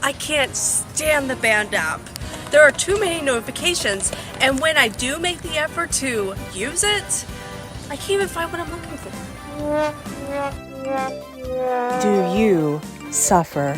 I can't stand the band app. There are too many notifications, and when I do make the effort to use it, I can't even find what I'm looking for. Do you suffer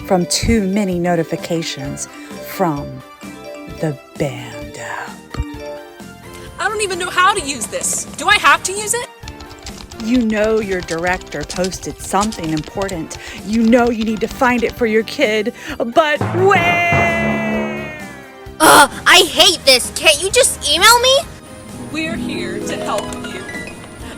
from too many notifications from the band app? I don't even know how to use this. Do I have to use it? You know your director posted something important. You know you need to find it for your kid, but where? I hate this. Can't you just email me? We're here to help you.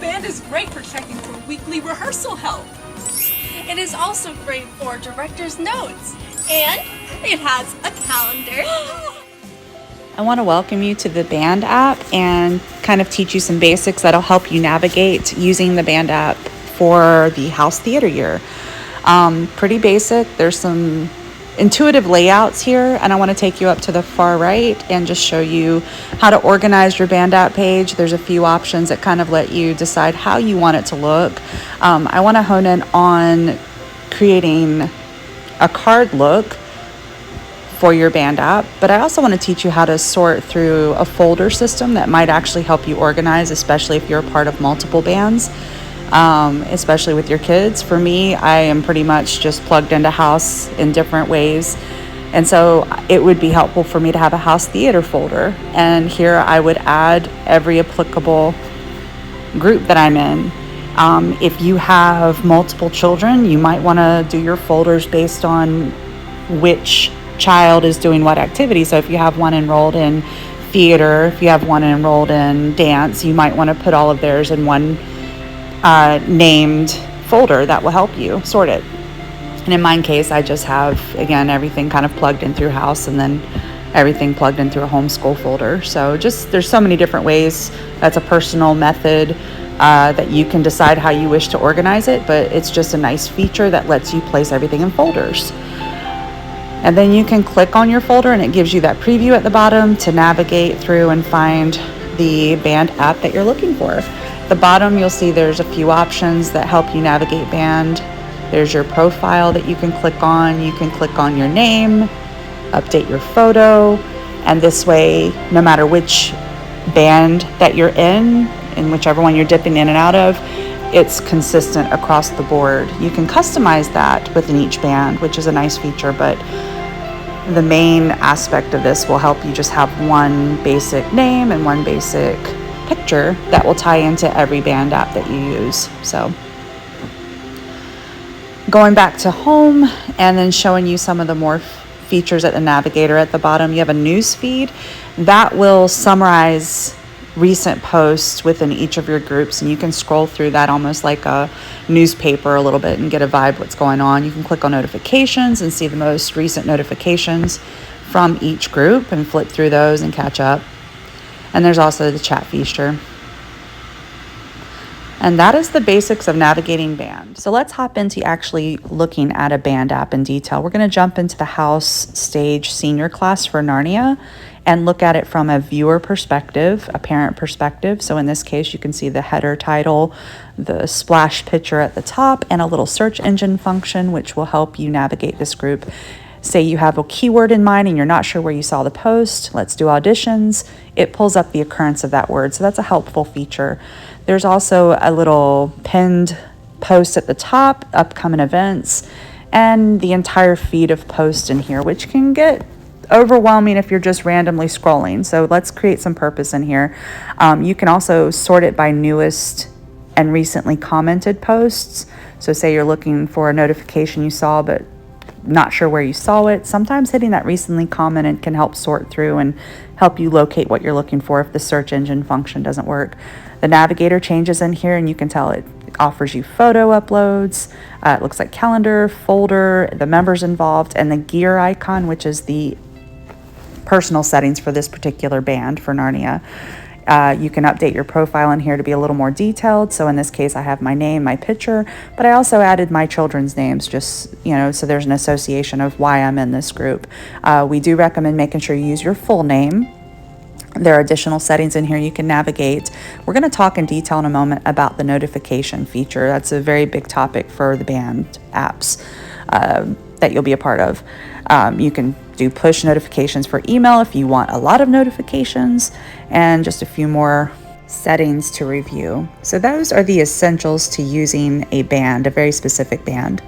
Band is great for checking for weekly rehearsal help. It is also great for director's notes. And it has a calendar. I want to welcome you to the band app and kind of teach you some basics that'll help you navigate using the band app for the house theater year. Pretty basic. There's some intuitive layouts here, and I want to take you up to the far right and just show you how to organize your band app page. There's a few options that kind of let you decide how you want it to look. I want to hone in on creating a card look for your band app, but I also want to teach you how to sort through a folder system that might actually help you organize, especially if you're a part of multiple bands, especially with your kids. For me, I am pretty much just plugged into house in different ways, and so it would be helpful for me to have a house theater folder, and here I would add every applicable group that I'm in. If you have multiple children, you might want to do your folders based on which child is doing what activity. So if you have one enrolled in theater, if you have one enrolled in dance, you might want to put all of theirs in one named folder that will help you sort it. And in my case, I just have, again, everything kind of plugged in through house and then everything plugged in through a homeschool folder. So just, there's so many different ways. That's a personal method that you can decide how you wish to organize it, but it's just a nice feature that lets you place everything in folders. And then you can click on your folder and it gives you that preview at the bottom to navigate through and find the band app that you're looking for. At the bottom, you'll see there's a few options that help you navigate band. There's your profile that you can click on. You can click on your name, update your photo, and this way, no matter which band that you're in whichever one you're dipping in and out of, it's consistent across the board. You can customize that within each band, which is a nice feature, but the main aspect of this will help you just have one basic name and one basic picture that will tie into every band app that you use. So going back to home and then showing you some of the more features at the navigator at the bottom, you have a news feed that will summarize recent posts within each of your groups, and you can scroll through that almost like a newspaper a little bit and get a vibe what's going on. You can click on notifications and see the most recent notifications from each group and flip through those and catch up. And there's also the chat feature. And that is the basics of navigating band. So let's hop into actually looking at a band app in detail. We're going to jump into the house stage senior class for Narnia and look at it from a viewer perspective, a parent perspective. So in this case, you can see the header title, the splash picture at the top, and a little search engine function, which will help you navigate this group. Say you have a keyword in mind and you're not sure where you saw the post. Let's do auditions. It pulls up the occurrence of that word. So that's a helpful feature. There's also a little pinned post at the top, upcoming events, and the entire feed of posts in here, which can get overwhelming if you're just randomly scrolling. So let's create some purpose in here. You can also sort it by newest and recently commented posts. So say you're looking for a notification you saw, but not sure where you saw it. Sometimes hitting that recently commented can help sort through and help you locate what you're looking for if the search engine function doesn't work. The navigator changes in here, and you can tell it offers you photo uploads. It looks like calendar, folder, the members involved, and the gear icon, which is the personal settings for this particular band for Narnia. You can update your profile in here to be a little more detailed. So in this case, I have my name, my picture, but I also added my children's names, just, so there's an association of why I'm in this group. We do recommend making sure you use your full name. There are additional settings in here you can navigate. We're going to talk in detail in a moment about the notification feature. That's a very big topic for the band apps. that you'll be a part of. You can do push notifications for email if you want a lot of notifications, and just a few more settings to review. So those are the essentials to using a band, a very specific band.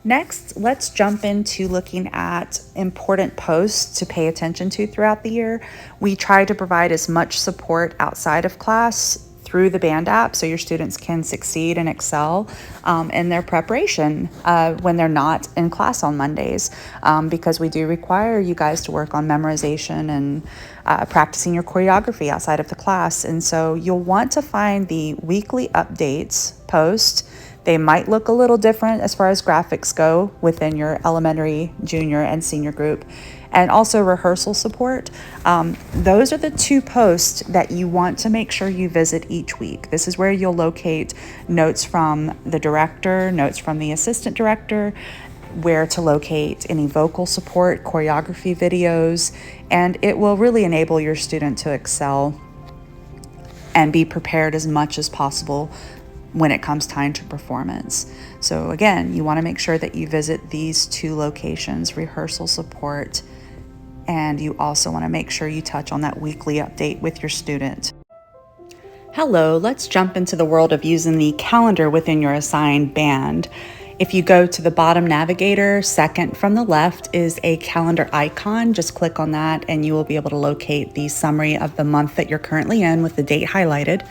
Next, let's jump into looking at important posts to pay attention to throughout the year. We try to provide as much support outside of class through the band app so your students can succeed and excel in their preparation when they're not in class on Mondays, because we do require you guys to work on memorization and practicing your choreography outside of the class. And so you'll want to find the weekly updates post. They might look a little different as far as graphics go within your elementary, junior, and senior group, and also rehearsal support. Those are the two posts that you want to make sure you visit each week. This is where you'll locate notes from the director, notes from the assistant director, where to locate any vocal support, choreography videos, and it will really enable your student to excel and be prepared as much as possible when it comes time to performance. So again, you want to make sure that you visit these two locations, rehearsal support, and you also want to make sure you touch on that weekly update with your student. Hello, let's jump into the world of using the calendar within your assigned band. If you go to the bottom navigator, second from the left is a calendar icon. Just click on that and you will be able to locate the summary of the month that you're currently in with the date highlighted.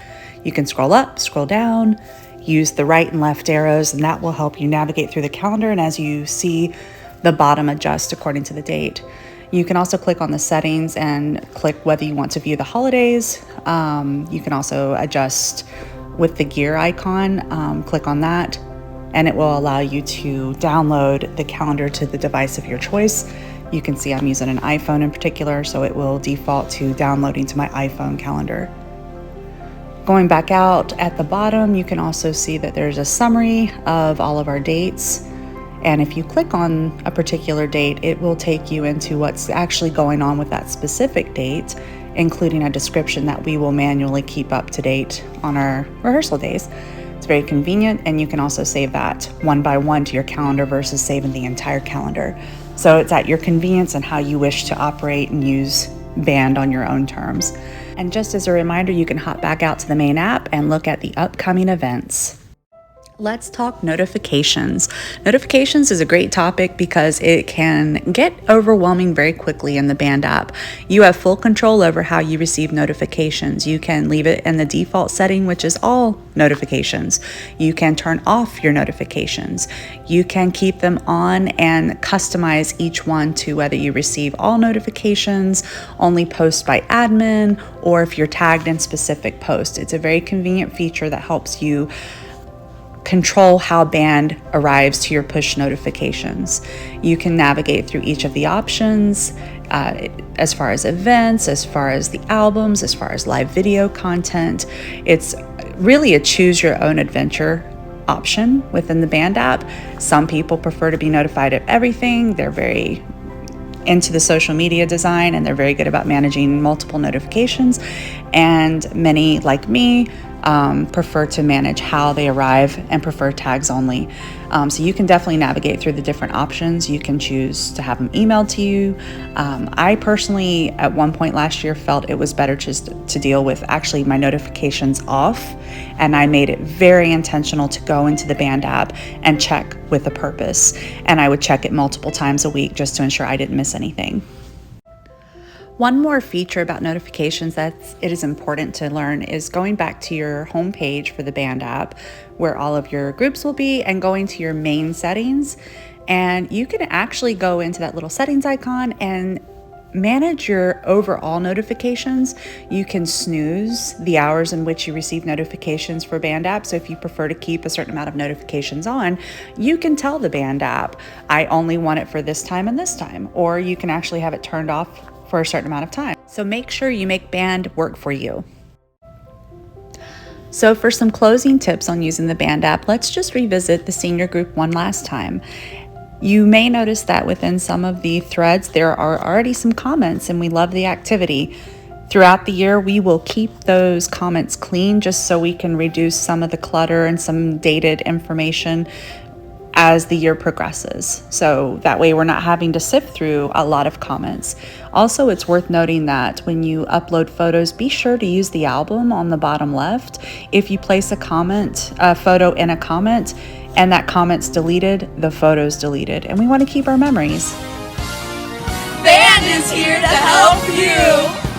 You can scroll up, scroll down, use the right and left arrows, and that will help you navigate through the calendar. And as you see, the bottom adjusts according to the date. You can also click on the settings and click whether you want to view the holidays. You can also adjust with the gear icon, click on that, and it will allow you to download the calendar to the device of your choice. You can see I'm using an iPhone in particular, so it will default to downloading to my iPhone calendar. Going back out at the bottom, you can also see that there's a summary of all of our dates. And if you click on a particular date, it will take you into what's actually going on with that specific date, including a description that we will manually keep up to date on our rehearsal days. It's very convenient, and you can also save that one by one to your calendar versus saving the entire calendar. So it's at your convenience and how you wish to operate and use band on your own terms. And just as a reminder, you can hop back out to the main app and look at the upcoming events. Let's talk notifications. Notifications is a great topic because it can get overwhelming very quickly in the band app. You have full control over how you receive notifications. You can leave it in the default setting, which is all notifications. You can turn off your notifications. You can keep them on and customize each one to whether you receive all notifications, only posts by admin, or if you're tagged in specific posts. It's a very convenient feature that helps you control how band arrives to your push notifications. You can navigate through each of the options as far as events, as far as the albums, as far as live video content. It's really a choose your own adventure option within the band app. Some people prefer to be notified of everything. They're very into the social media design and they're very good about managing multiple notifications. And many, like me, prefer to manage how they arrive and prefer tags only. So you can definitely navigate through the different options. You can choose to have them emailed to you. I personally, at one point last year, felt it was better just to deal with actually my notifications off. And I made it very intentional to go into the band app and check with a purpose. And I would check it multiple times a week just to ensure I didn't miss anything. One more feature about notifications that it is important to learn is going back to your home page for the band app where all of your groups will be and going to your main settings. And you can actually go into that little settings icon and manage your overall notifications. You can snooze the hours in which you receive notifications for band app. So if you prefer to keep a certain amount of notifications on, you can tell the band app, I only want it for this time and this time, or you can actually have it turned off for a certain amount of time. So make sure you make band work for you. So for some closing tips on using the band app, let's just revisit the senior group one last time. You may notice that within some of the threads, there are already some comments and we love the activity. Throughout the year, we will keep those comments clean just so we can reduce some of the clutter and some dated information. as the year progresses. So that way we're not having to sift through a lot of comments. Also, it's worth noting that when you upload photos, be sure to use the album on the bottom left. If you place a photo in a comment, and that comment's deleted, the photo's deleted. And we want to keep our memories. Band is here to help you!